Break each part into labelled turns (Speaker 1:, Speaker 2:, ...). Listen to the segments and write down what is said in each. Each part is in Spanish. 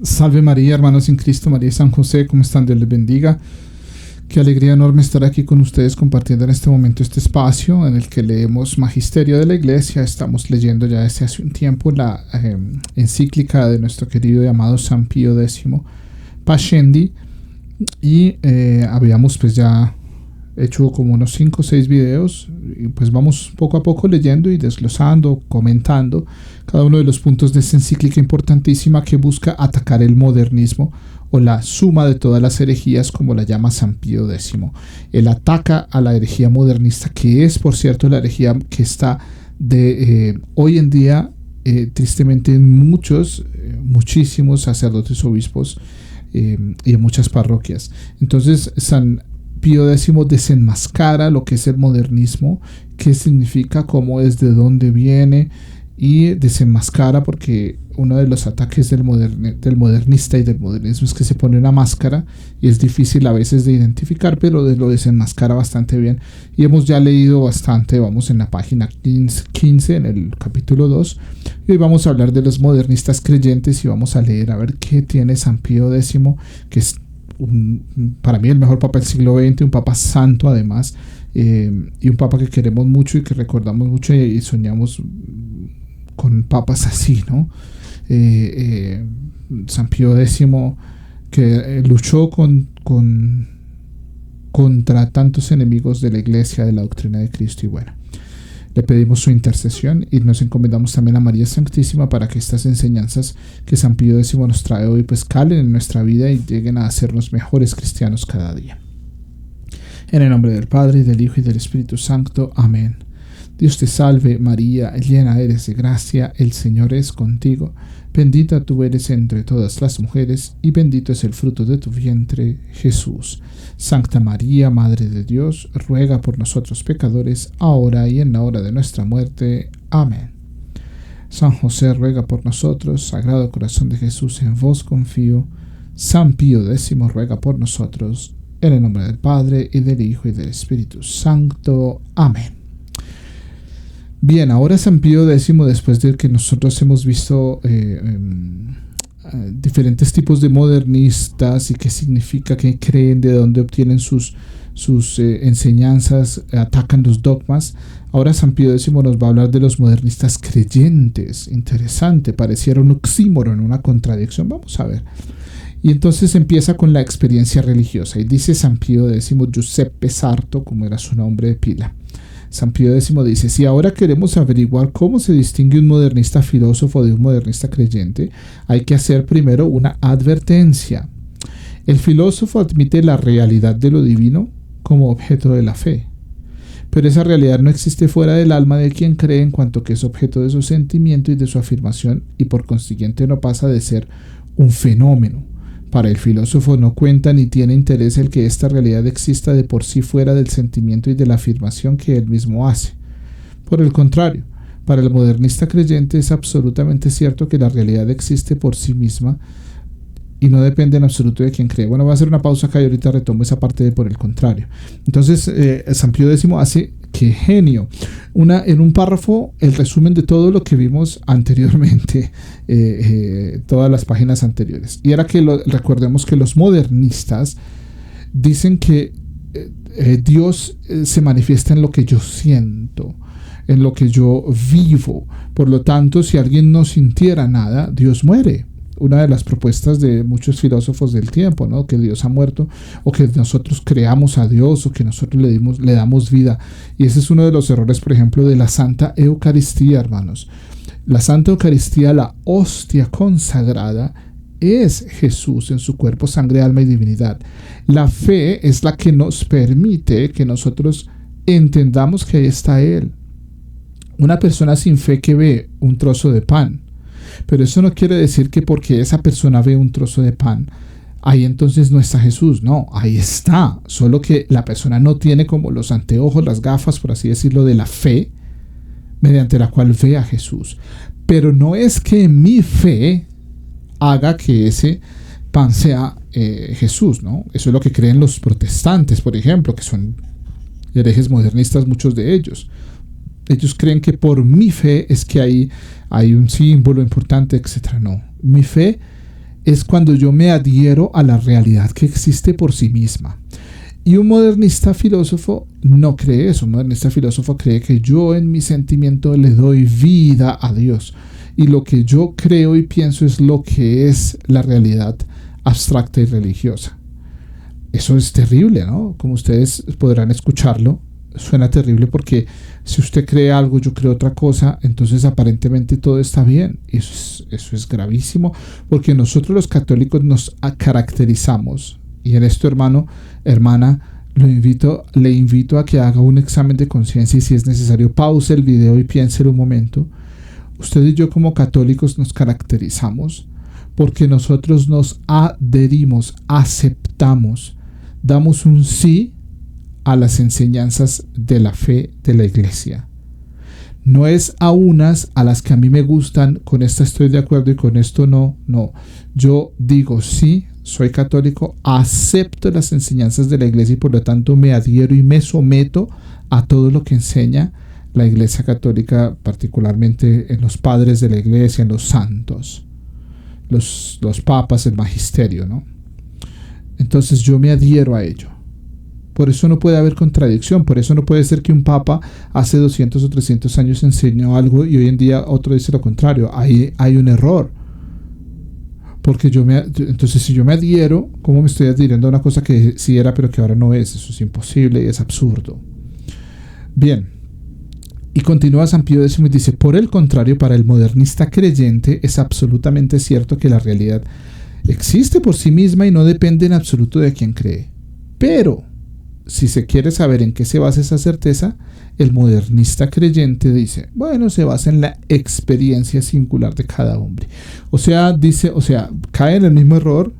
Speaker 1: Salve María, hermanos en Cristo, María y San José, ¿cómo están? Dios les bendiga. Qué alegría enorme estar aquí con ustedes compartiendo en este momento este espacio en el que leemos Magisterio de la Iglesia. Estamos leyendo ya desde hace un tiempo la encíclica de nuestro querido y amado San Pío X Pascendi, y habíamos pues ya hecho como unos 5 o 6 videos y pues vamos poco a poco leyendo y desglosando, comentando cada uno de los puntos de esta encíclica importantísima que busca atacar el modernismo o la suma de todas las herejías, como la llama San Pío X. Él ataca a la herejía modernista, que es, por cierto, la herejía que está hoy en día, tristemente, en muchísimos sacerdotes, obispos y en muchas parroquias. Entonces, San Pío X desenmascara lo que es el modernismo, qué significa, cómo es, de dónde viene, y desenmascara, porque uno de los ataques del modernista y del modernismo es que se pone una máscara y es difícil a veces de identificar, pero lo desenmascara bastante bien. Y hemos ya leído bastante, vamos en la página 15 en el capítulo 2, y hoy vamos a hablar de los modernistas creyentes y vamos a leer a ver qué tiene San Pío X, que es para mí el mejor papa del siglo XX, un papa santo además, y un papa que queremos mucho y que recordamos mucho y soñamos con papas así, ¿no? San Pío X, que luchó contra tantos enemigos de la Iglesia, de la doctrina de Cristo, y bueno, le pedimos su intercesión y nos encomendamos también a María Santísima para que estas enseñanzas que San Pío X nos trae hoy pues calen en nuestra vida y lleguen a hacernos mejores cristianos cada día. En el nombre del Padre, y del Hijo, y del Espíritu Santo. Amén. Dios te salve María, llena eres de gracia, el Señor es contigo. Bendita tú eres entre todas las mujeres, y bendito es el fruto de tu vientre, Jesús. Santa María, Madre de Dios, ruega por nosotros pecadores, ahora y en la hora de nuestra muerte. Amén. San José, ruega por nosotros. Sagrado Corazón de Jesús, en vos confío. San Pío X, ruega por nosotros. En el nombre del Padre, y del Hijo, y del Espíritu Santo. Amén. Bien, ahora San Pío X, después de que nosotros hemos visto diferentes tipos de modernistas y qué significa, qué creen, de dónde obtienen sus enseñanzas, atacan los dogmas, ahora San Pío X nos va a hablar de los modernistas creyentes. Interesante, pareciera un oxímoron, una contradicción. Vamos a ver. Y entonces empieza con la experiencia religiosa y dice San Pío X, Giuseppe Sarto, como era su nombre de pila. San Pío X dice: si ahora queremos averiguar cómo se distingue un modernista filósofo de un modernista creyente, hay que hacer primero una advertencia. El filósofo admite la realidad de lo divino como objeto de la fe, pero esa realidad no existe fuera del alma de quien cree, en cuanto que es objeto de su sentimiento y de su afirmación, y por consiguiente no pasa de ser un fenómeno. Para el filósofo no cuenta ni tiene interés el que esta realidad exista de por sí fuera del sentimiento y de la afirmación que él mismo hace. Por el contrario, para el modernista creyente es absolutamente cierto que la realidad existe por sí misma y no depende en absoluto de quien cree. Bueno, voy a hacer una pausa acá y ahorita retomo esa parte de por el contrario. Entonces, San Pío X hace, ¡qué genio!, en un párrafo el resumen de todo lo que vimos anteriormente, todas las páginas anteriores. Y era que recordemos que los modernistas dicen que Dios se manifiesta en lo que yo siento, en lo que yo vivo. Por lo tanto, si alguien no sintiera nada, Dios muere. Una de las propuestas de muchos filósofos del tiempo, ¿no? Que Dios ha muerto, o que nosotros creamos a Dios, o que nosotros le damos vida. Y ese es uno de los errores, por ejemplo, de la Santa Eucaristía, hermanos. La Santa Eucaristía, la hostia consagrada, es Jesús en su cuerpo, sangre, alma y divinidad. La fe es la que nos permite que nosotros entendamos que ahí está Él. Una persona sin fe que ve un trozo de pan, pero eso no quiere decir que porque esa persona ve un trozo de pan, ahí entonces no está Jesús. No, ahí está. Solo que la persona no tiene como los anteojos, las gafas, por así decirlo, de la fe, mediante la cual ve a Jesús. Pero no es que mi fe haga que ese pan sea Jesús, ¿no? Eso es lo que creen los protestantes, por ejemplo, que son herejes modernistas, muchos de ellos. Ellos creen que por mi fe es que hay un símbolo importante, etc. No, mi fe es cuando yo me adhiero a la realidad que existe por sí misma. Y un modernista filósofo no cree eso. Un modernista filósofo cree que yo en mi sentimiento le doy vida a Dios. Y lo que yo creo y pienso es lo que es la realidad abstracta y religiosa. Eso es terrible, ¿no? Como ustedes podrán escucharlo, suena terrible porque si usted cree algo, yo creo otra cosa, entonces aparentemente todo está bien. Eso es gravísimo porque nosotros los católicos nos caracterizamos. Y en esto, hermana, le invito a que haga un examen de conciencia y si es necesario, pause el video y piense un momento. Usted y yo como católicos nos caracterizamos porque nosotros nos adherimos, aceptamos, damos un sí a las enseñanzas de la fe de la Iglesia. No es a unas a las que a mí me gustan, con esta estoy de acuerdo y con esto no. Yo digo sí, soy católico, acepto las enseñanzas de la Iglesia y por lo tanto me adhiero y me someto a todo lo que enseña la Iglesia católica, particularmente en los padres de la Iglesia, en los santos, los papas, el magisterio, ¿no? Entonces yo me adhiero a ello. Por eso no puede haber contradicción, por eso no puede ser que un papa hace 200 o 300 años enseñó algo y hoy en día otro dice lo contrario. Ahí hay un error. Porque entonces si yo me adhiero, ¿cómo me estoy adhiriendo a una cosa que sí era pero que ahora no es? Eso es imposible y es absurdo. Bien, y continúa San Pío X y dice, por el contrario, para el modernista creyente es absolutamente cierto que la realidad existe por sí misma y no depende en absoluto de quien cree. Pero, si se quiere saber en qué se basa esa certeza, el modernista creyente dice, bueno, se basa en la experiencia singular de cada hombre. O sea, cae en el mismo error,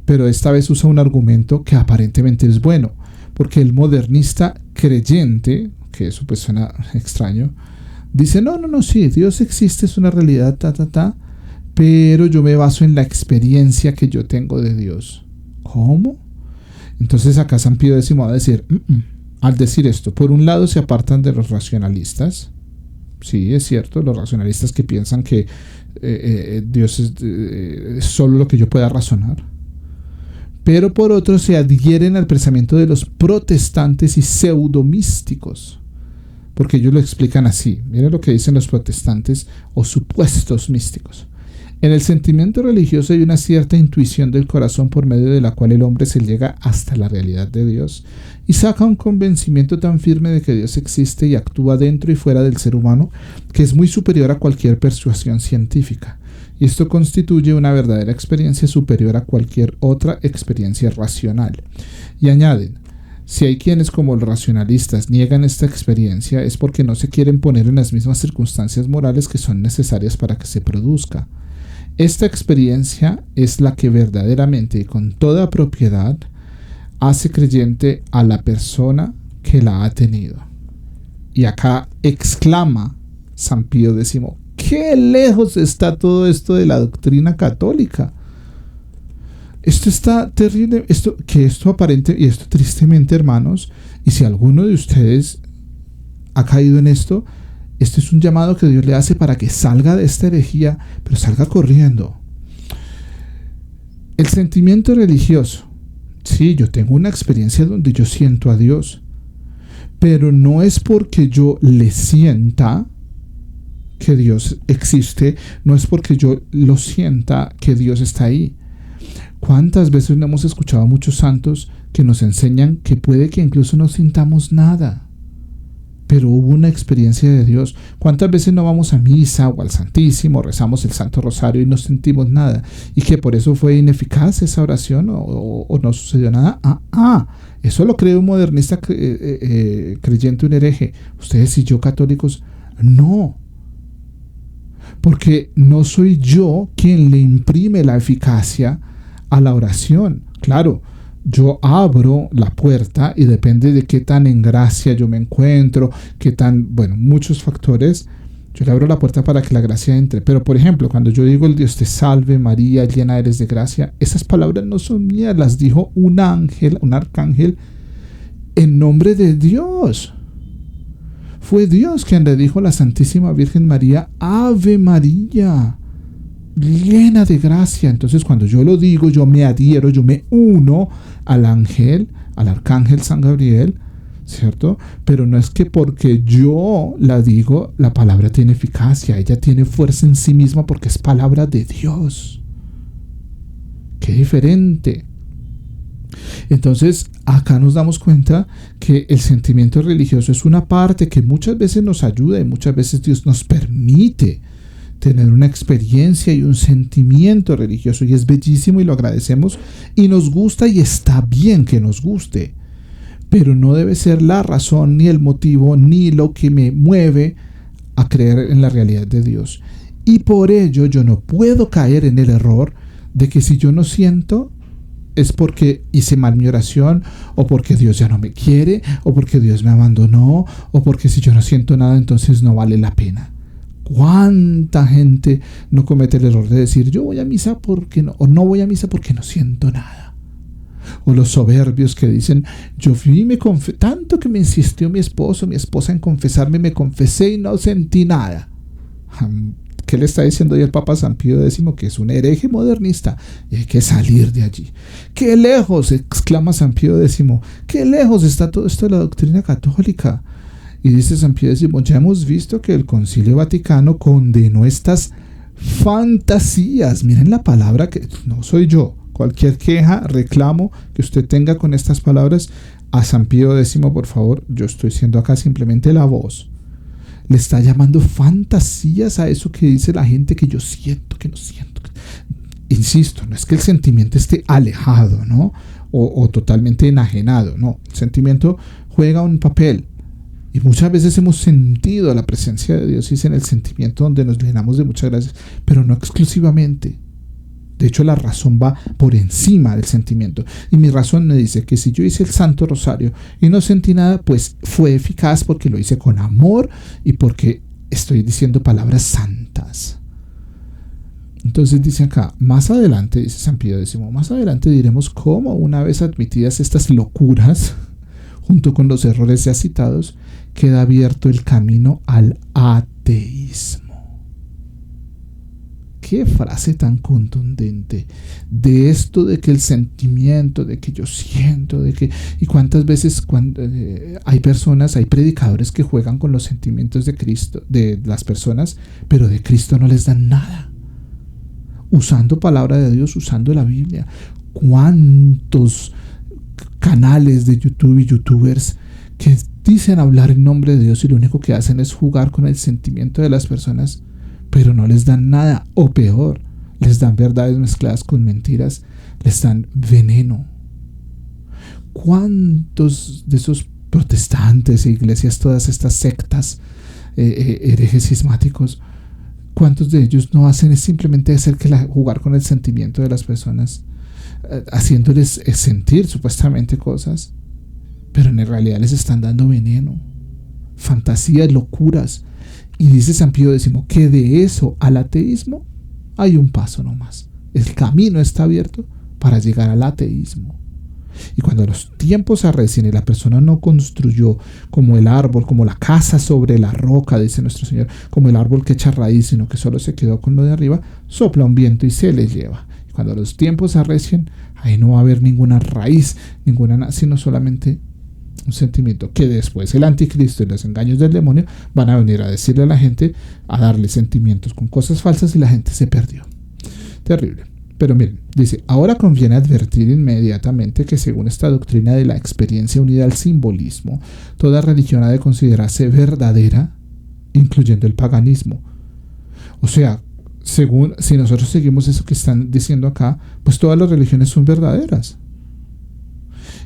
Speaker 1: pero esta vez usa un argumento que aparentemente es bueno, porque el modernista creyente, que eso pues suena extraño, dice, no, sí, Dios existe, es una realidad, pero yo me baso en la experiencia que yo tengo de Dios. ¿Cómo? Entonces acá San Pío X va a decir, al decir esto, por un lado se apartan de los racionalistas. Sí, es cierto, los racionalistas que piensan que Dios es solo lo que yo pueda razonar. Pero por otro se adhieren al pensamiento de los protestantes y pseudomísticos. Porque ellos lo explican así. Miren lo que dicen los protestantes o supuestos místicos. En el sentimiento religioso hay una cierta intuición del corazón por medio de la cual el hombre se llega hasta la realidad de Dios y saca un convencimiento tan firme de que Dios existe y actúa dentro y fuera del ser humano que es muy superior a cualquier persuasión científica. Y esto constituye una verdadera experiencia superior a cualquier otra experiencia racional. Y añaden, si hay quienes como los racionalistas niegan esta experiencia es porque no se quieren poner en las mismas circunstancias morales que son necesarias para que se produzca. Esta experiencia es la que verdaderamente y con toda propiedad hace creyente a la persona que la ha tenido. Y acá exclama San Pío X, ¡qué lejos está todo esto de la doctrina católica! Esto está terrible, esto aparente y esto tristemente, hermanos, y si alguno de ustedes ha caído en esto, este es un llamado que Dios le hace para que salga de esta herejía, pero salga corriendo. El sentimiento religioso. Sí, yo tengo una experiencia donde yo siento a Dios, pero no es porque yo le sienta que Dios existe, no es porque yo lo sienta que Dios está ahí. ¿Cuántas veces no hemos escuchado a muchos santos que nos enseñan que puede que incluso no sintamos nada? Pero hubo una experiencia de Dios. ¿Cuántas veces no vamos a misa o al Santísimo, rezamos el Santo Rosario y no sentimos nada? Y que por eso fue ineficaz esa oración o no sucedió nada. Eso lo cree un modernista creyente, un hereje. Ustedes y yo católicos, no. Porque no soy yo quien le imprime la eficacia a la oración. Claro, yo abro la puerta y depende de qué tan en gracia yo me encuentro, muchos factores, yo le abro la puerta para que la gracia entre. Pero por ejemplo, cuando yo digo el Dios te salve María, llena eres de gracia, esas palabras no son mías, las dijo un ángel, un arcángel, en nombre de Dios. Fue Dios quien le dijo a la Santísima Virgen María, Ave María. llena de gracia. Entonces cuando yo lo digo, yo me adhiero, yo me uno al ángel, al arcángel San Gabriel, ¿cierto? Pero no es que porque yo la digo, la palabra tiene eficacia, ella tiene fuerza en sí misma porque es palabra de Dios. Qué diferente. Entonces acá nos damos cuenta que el sentimiento religioso es una parte que muchas veces nos ayuda y muchas veces Dios nos permite tener una experiencia y un sentimiento religioso, y es bellísimo y lo agradecemos y nos gusta, y está bien que nos guste, pero no debe ser la razón ni el motivo ni lo que me mueve a creer en la realidad de Dios. Y por ello yo no puedo caer en el error de que si yo no siento es porque hice mal mi oración, o porque Dios ya no me quiere, o porque Dios me abandonó, o porque si yo no siento nada entonces no vale la pena. ¿Cuánta gente no comete el error de decir yo voy a misa porque no, o no voy a misa porque no siento nada? O los soberbios que dicen yo fui y me confesé, tanto que me insistió mi esposa en confesarme, me confesé y no sentí nada. ¿Qué le está diciendo hoy el Papa San Pío X? Que es un hereje modernista y hay que salir de allí. ¡Qué lejos!, exclama San Pío X. ¡Qué lejos está todo esto de la doctrina católica! Y dice San Pío X, ya hemos visto que el Concilio Vaticano condenó estas fantasías. Miren la palabra, que no soy yo. Cualquier queja, reclamo que usted tenga con estas palabras, a San Pío X, por favor. Yo estoy siendo acá simplemente la voz. Le está llamando fantasías a eso que dice la gente que yo siento, que no siento. Insisto, no es que el sentimiento esté alejado, ¿no? O totalmente enajenado, no. El sentimiento juega un papel. Y muchas veces hemos sentido la presencia de Dios, y es en el sentimiento donde nos llenamos de muchas gracias, pero no exclusivamente. De hecho, la razón va por encima del sentimiento. Y mi razón me dice que si yo hice el Santo Rosario y no sentí nada, pues fue eficaz porque lo hice con amor y porque estoy diciendo palabras santas. Entonces dice acá, más adelante, dice San Pío X, más adelante diremos cómo, una vez admitidas estas locuras, junto con los errores ya citados, queda abierto el camino al ateísmo. Qué frase tan contundente de esto de que el sentimiento, de que yo siento, de que... Y cuántas veces hay personas, hay predicadores que juegan con los sentimientos de Cristo, de las personas, pero de Cristo no les dan nada. Usando palabra de Dios, usando la Biblia. ¿Cuántos canales de YouTube y youtubers que dicen hablar en nombre de Dios y lo único que hacen es jugar con el sentimiento de las personas, pero no les dan nada, o peor, les dan verdades mezcladas con mentiras, les dan veneno? ¿Cuántos de esos protestantes e iglesias, todas estas sectas, herejes cismáticos, cuántos de ellos no hacen es simplemente jugar con el sentimiento de las personas, haciéndoles sentir supuestamente cosas, pero en realidad les están dando veneno, fantasías, locuras? Y dice San Pío X que de eso al ateísmo hay un paso nomás. El camino está abierto para llegar al ateísmo. Y cuando los tiempos arrecien y la persona no construyó como el árbol, como la casa sobre la roca, dice nuestro Señor, como el árbol que echa raíz, sino que solo se quedó con lo de arriba, sopla un viento y se le lleva. Y cuando los tiempos arrecien, ahí no va a haber ninguna raíz, sino solamente un sentimiento, que después el anticristo y los engaños del demonio van a venir a decirle a la gente, a darle sentimientos con cosas falsas, y la gente se perdió. Terrible. Pero miren, dice, ahora conviene advertir inmediatamente que según esta doctrina de la experiencia unida al simbolismo, toda religión ha de considerarse verdadera, incluyendo el paganismo. O sea, si nosotros seguimos eso que están diciendo acá, pues todas las religiones son verdaderas.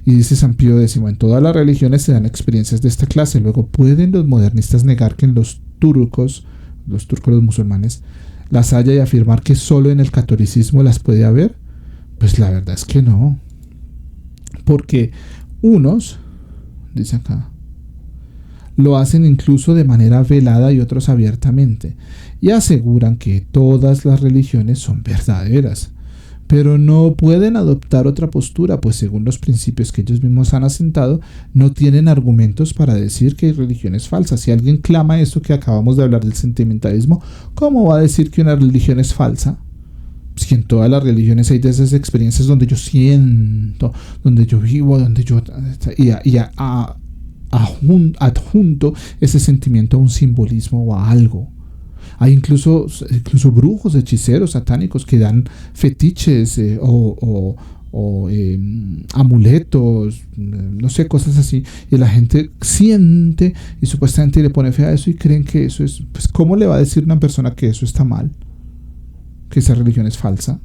Speaker 1: Y dice San Pío X, en todas las religiones se dan experiencias de esta clase. Luego, ¿pueden los modernistas negar que en los turcos, los musulmanes, las haya y afirmar que solo en el catolicismo las puede haber? Pues la verdad es que no. Porque unos, dice acá, lo hacen incluso de manera velada y otros abiertamente, y aseguran que todas las religiones son verdaderas. Pero no pueden adoptar otra postura, pues según los principios que ellos mismos han asentado, no tienen argumentos para decir que hay religiones falsas. Si alguien clama esto que acabamos de hablar del sentimentalismo, ¿cómo va a decir que una religión es falsa? Si en todas las religiones hay de esas experiencias donde yo siento, donde yo vivo, donde yo... adjunto ese sentimiento a un simbolismo o a algo. Hay incluso brujos, hechiceros, satánicos que dan fetiches amuletos, no sé, cosas así, y la gente siente y supuestamente le pone fe a eso y creen que eso es, pues ¿cómo le va a decir una persona que eso está mal? Que esa religión es falsa.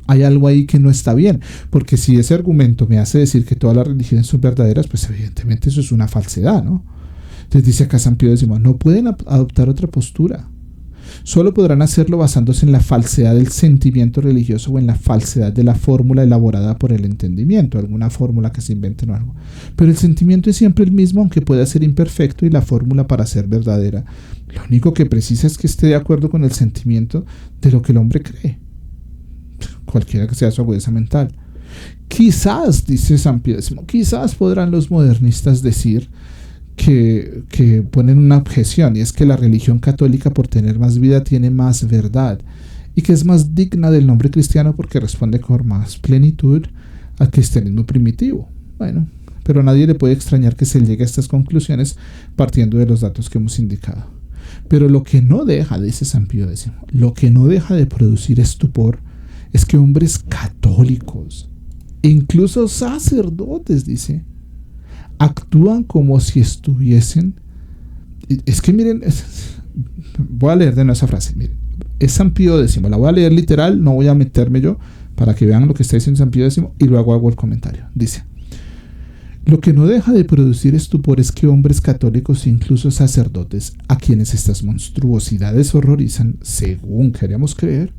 Speaker 1: Hay algo ahí que no está bien, porque si ese argumento me hace decir que todas las religiones son verdaderas, pues evidentemente eso es una falsedad, ¿no? Entonces dice acá San Pío X, no pueden adoptar otra postura. Solo podrán hacerlo basándose en la falsedad del sentimiento religioso o en la falsedad de la fórmula elaborada por el entendimiento, alguna fórmula que se inventen o algo. Pero el sentimiento es siempre el mismo, aunque pueda ser imperfecto, y la fórmula para ser verdadera, lo único que precisa es que esté de acuerdo con el sentimiento de lo que el hombre cree, cualquiera que sea su agudeza mental. Quizás, dice San Pío X, quizás podrán los modernistas decir que ponen una objeción, y es que la religión católica, por tener más vida, tiene más verdad y que es más digna del nombre cristiano porque responde con más plenitud al cristianismo primitivo. Bueno, pero nadie le puede extrañar que se llegue a estas conclusiones partiendo de los datos que hemos indicado. Pero lo que no deja, dice San Pío X, lo que no deja de producir estupor es que hombres católicos, incluso sacerdotes, dice, actúan como si estuviesen... Es que miren, voy a leer de nuevo esa frase, miren, es San Pío X, la voy a leer literal, no voy a meterme yo, para que vean lo que está diciendo San Pío X, y luego hago el comentario. Dice: lo que no deja de producir estupor es que hombres católicos, incluso sacerdotes, a quienes estas monstruosidades horrorizan, según queremos creer,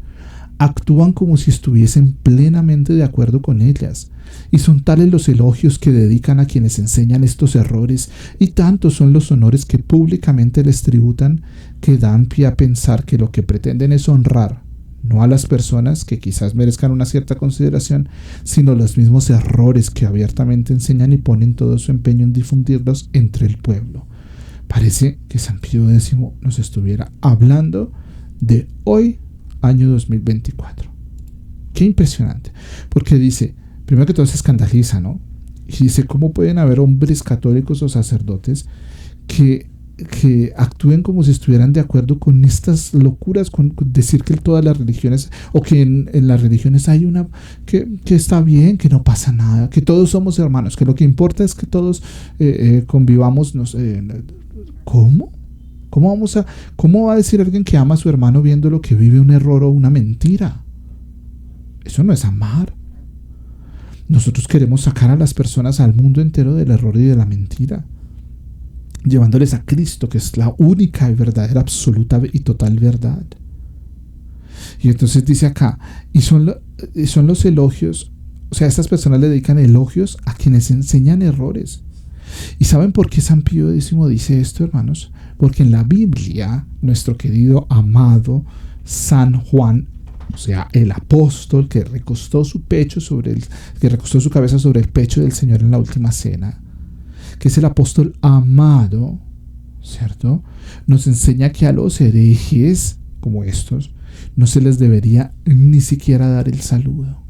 Speaker 1: actúan como si estuviesen plenamente de acuerdo con ellas, y son tales los elogios que dedican a quienes enseñan estos errores, y tantos son los honores que públicamente les tributan, que dan pie a pensar que lo que pretenden es honrar no a las personas que quizás merezcan una cierta consideración, sino los mismos errores que abiertamente enseñan y ponen todo su empeño en difundirlos entre el pueblo. Parece que San Pío X nos estuviera hablando de hoy, año 2024. Qué impresionante, porque dice, primero que todo se escandaliza, ¿no? Y dice, ¿cómo pueden haber hombres católicos o sacerdotes que actúen como si estuvieran de acuerdo con estas locuras, con decir que todas las religiones, o que en las religiones hay una que está bien, que no pasa nada, que todos somos hermanos, que lo que importa es que todos convivamos? ¿Cómo? ¿Cómo va a decir alguien que ama a su hermano viendo lo que vive un error o una mentira? Eso no es amar. Nosotros queremos sacar a las personas, al mundo entero, del error y de la mentira, llevándoles a Cristo, que es la única y verdadera, absoluta y total verdad. Y entonces dice acá, y son los elogios, o sea, estas personas le dedican elogios a quienes enseñan errores. ¿Y saben por qué San Pío X dice esto, hermanos? Porque en la Biblia, nuestro querido, amado San Juan, o sea, el apóstol que recostó su cabeza sobre el pecho del Señor en la última cena, que es el apóstol amado, ¿cierto?, nos enseña que a los herejes como estos no se les debería ni siquiera dar el saludo.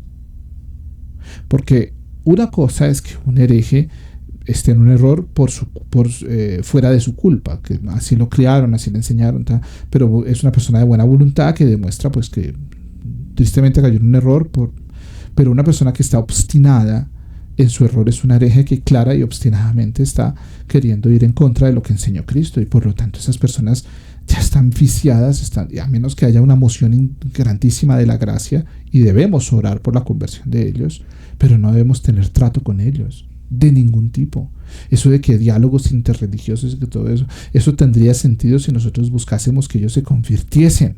Speaker 1: Porque una cosa es que un hereje esté en un error fuera de su culpa, que así lo criaron, así le enseñaron, pero es una persona de buena voluntad que demuestra pues que tristemente cayó en un error, pero una persona que está obstinada en su error es una hereje que clara y obstinadamente está queriendo ir en contra de lo que enseñó Cristo, y por lo tanto esas personas ya están viciadas, a menos que haya una moción grandísima de la gracia, y debemos orar por la conversión de ellos, pero no debemos tener trato con ellos de ningún tipo. Eso de que diálogos interreligiosos y que todo eso tendría sentido si nosotros buscásemos que ellos se convirtiesen.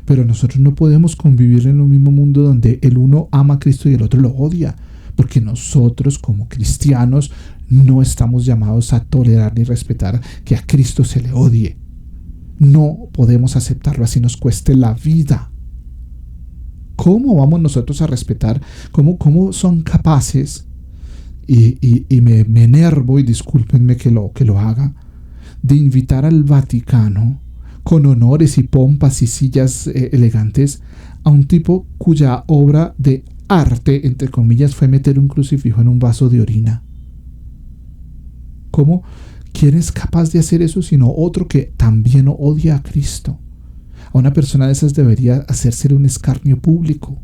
Speaker 1: Pero nosotros no podemos convivir en un mismo mundo donde el uno ama a Cristo y el otro lo odia, porque nosotros como cristianos no estamos llamados a tolerar ni respetar que a Cristo se le odie. No podemos aceptarlo así nos cueste la vida. ¿Cómo vamos nosotros a respetar? ¿Cómo son capaces? Y me enervo, y discúlpenme que lo haga, de invitar al Vaticano con honores y pompas y sillas elegantes a un tipo cuya obra de arte, entre comillas, fue meter un crucifijo en un vaso de orina. ¿Cómo? ¿Quién es capaz de hacer eso sino otro que también odia a Cristo? A una persona de esas debería hacerse un escarnio público.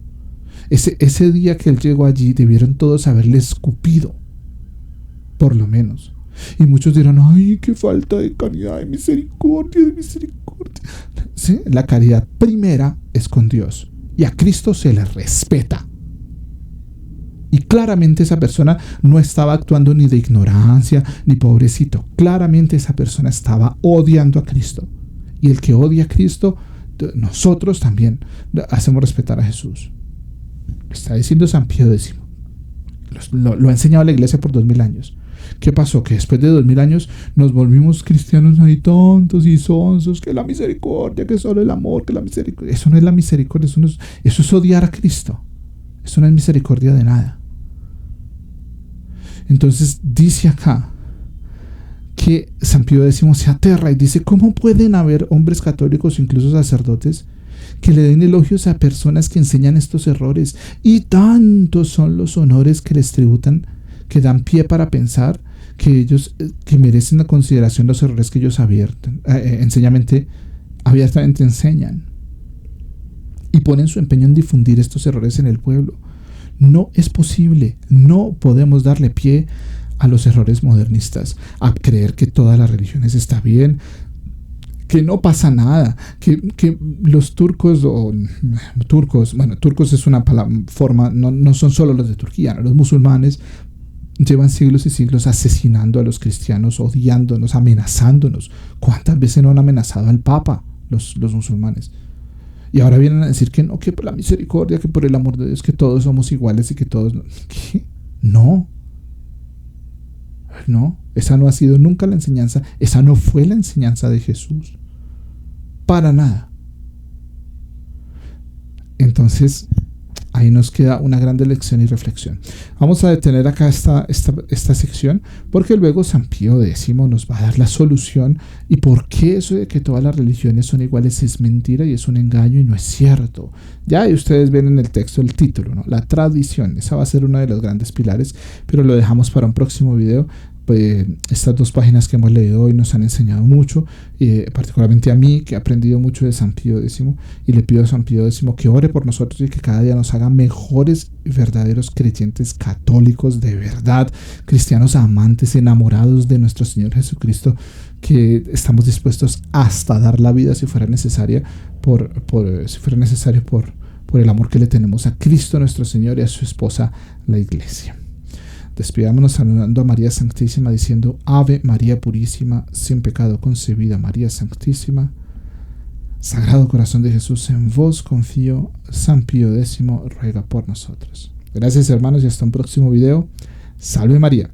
Speaker 1: Ese día que él llegó allí debieron todos haberle escupido, por lo menos. Y muchos dirán, ay, qué falta de caridad, de misericordia, de misericordia. ¿Sí? La caridad primera es con Dios. Y a Cristo se le respeta. Y claramente esa persona no estaba actuando ni de ignorancia, ni pobrecito. Claramente esa persona estaba odiando a Cristo. Y el que odia a Cristo, nosotros también hacemos respetar a Jesús. Lo está diciendo San Pío X. Lo ha enseñado la iglesia por 2000 años. ¿Qué pasó? Que después de 2000 años nos volvimos cristianos ahí tontos y sonsos, que la misericordia, que solo el amor, que la misericordia. Eso no es la misericordia, eso es odiar a Cristo. Eso no es misericordia de nada. Entonces dice acá que San Pío X se aterra y dice, ¿cómo pueden haber hombres católicos, incluso sacerdotes, que le den elogios a personas que enseñan estos errores? Y tantos son los honores que les tributan, que dan pie para pensar que ellos que merecen la consideración los errores que ellos abiertamente enseñan. Y ponen su empeño en difundir estos errores en el pueblo. No es posible, no podemos darle pie a los errores modernistas, a creer que todas las religiones está bien, que no pasa nada, que los turcos turcos es una forma, no son solo los de Turquía, ¿no? Los musulmanes llevan siglos y siglos asesinando a los cristianos, odiándonos, amenazándonos. ¿Cuántas veces no han amenazado al Papa los musulmanes? Y ahora vienen a decir que no, que por la misericordia, que por el amor de Dios, que todos somos iguales y que todos... ¿Qué? No. No, esa no ha sido nunca la enseñanza, esa no fue la enseñanza de Jesús. Para nada. Entonces, ahí nos queda una grande lección y reflexión. Vamos a detener acá esta sección, porque luego San Pío X nos va a dar la solución y por qué eso de que todas las religiones son iguales es mentira y es un engaño y no es cierto. Ya y ustedes ven en el texto el título, ¿no? La tradición, esa va a ser uno de los grandes pilares, pero lo dejamos para un próximo video. Estas dos páginas que hemos leído hoy nos han enseñado mucho, particularmente a mí, que he aprendido mucho de San Pío X, y le pido a San Pío X que ore por nosotros y que cada día nos haga mejores y verdaderos creyentes católicos de verdad, cristianos amantes, enamorados de nuestro Señor Jesucristo, que estamos dispuestos hasta dar la vida si fuera necesaria por el amor que le tenemos a Cristo nuestro Señor y a su esposa, la Iglesia. Despidámonos saludando a María Santísima diciendo Ave María Purísima, sin pecado concebida, María Santísima. Sagrado Corazón de Jesús, en vos confío. San Pío X ruega por nosotros. Gracias hermanos y hasta un próximo video. Salve María.